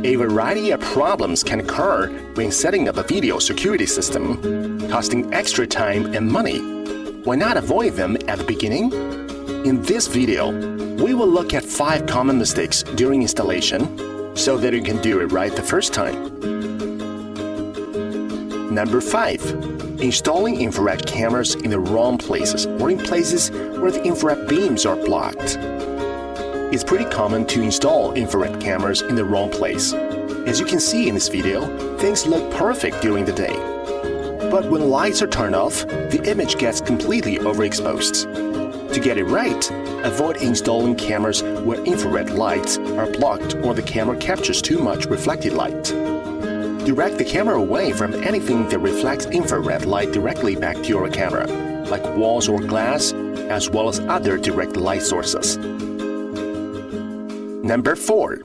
A variety of problems can occur when setting up a video security system, costing extra time and money. Why not avoid them at the beginning? In this video, we will look at 5 common mistakes during installation so that you can do it right the first time. Number 5. Installing infrared cameras in the wrong places or in places where the infrared beams are blocked. It's pretty common to install infrared cameras in the wrong place. As you can see in this video, things look perfect during the day. But when lights are turned off, the image gets completely overexposed. To get it right, avoid installing cameras where infrared lights are blocked or the camera captures too much reflected light. Direct the camera away from anything that reflects infrared light directly back to your camera, like walls or glass, as well as other direct light sources. Number 4.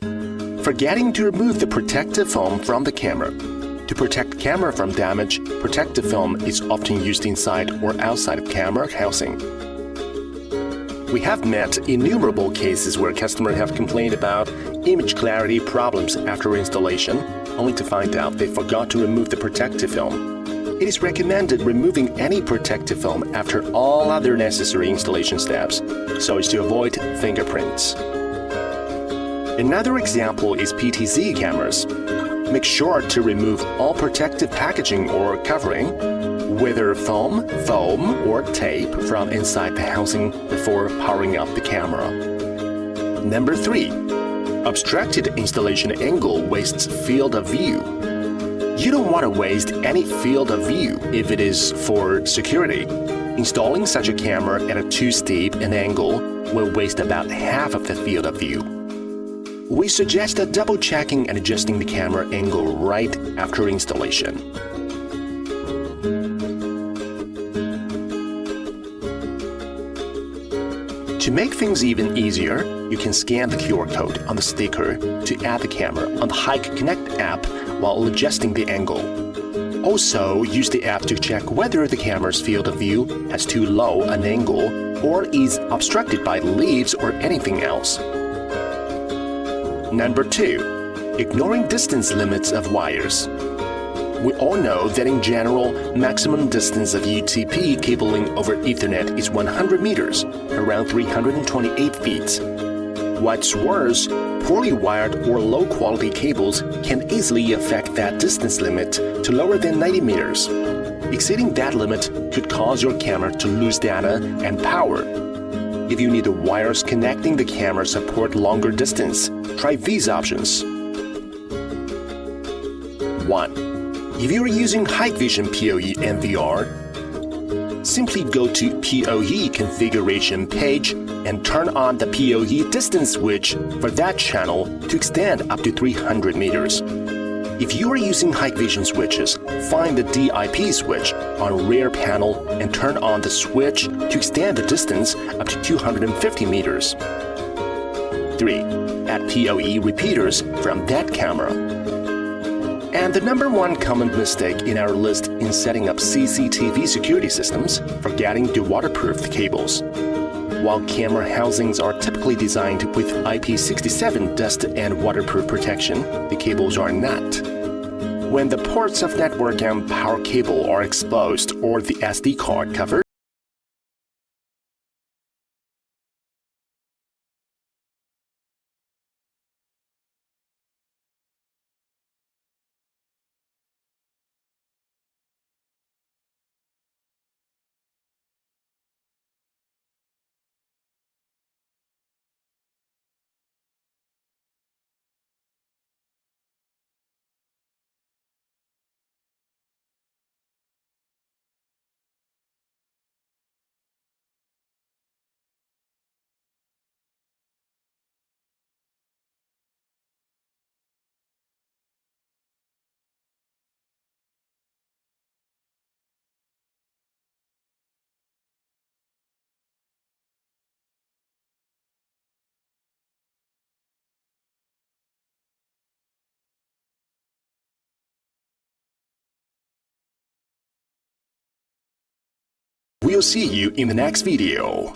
Forgetting to remove the protective film from the camera. To protect the camera from damage, protective film is often used inside or outside of camera housing. We have met innumerable cases where customers have complained about image clarity problems after installation, only to find out they forgot to remove the protective film. It is recommended removing any protective film after all other necessary installation steps, so as to avoid fingerprints. Another example is PTZ cameras. Make sure to remove all protective packaging or covering, whether foam, or tape, from inside the housing before powering up the camera. Number 3. Obstructed installation angle wastes field of view. You don't want to waste any field of view if it is for security. Installing such a camera at a too steep an angle will waste about half of the field of view. We suggest double-checking and adjusting the camera angle right after installation. To make things even easier, you can scan the QR code on the sticker to add the camera on the Hike Connect app while adjusting the angle. Also, use the app to check whether the camera's field of view has too low an angle or is obstructed by leaves or anything else. Number 2. Ignoring distance limits of wires. We all know that in general, maximum distance of UTP cabling over Ethernet is 100 meters, around 328 feet. What's worse, poorly wired or low-quality cables can easily affect that distance limit to lower than 90 meters. Exceeding that limit could cause your camera to lose data and power. If you need the wires connecting the camera support longer distance, try these options. 1. If you are using Hikvision PoE NVR, simply go to PoE configuration page and turn on the PoE distance switch for that channel to extend up to 300 meters. If you are using Hikvision switches, find the DIP switch on rear panel and turn on the switch to extend the distance up to 250 meters. 3. Add PoE repeaters from that camera. And the number 1 common mistake in our list in setting up CCTV security systems, forgetting to waterproof the cables. While camera housings are typically designed with IP67 dust and waterproof protection, the cables are not. When the ports of network and power cable are exposed or the SD card covered, we'll see you in the next video.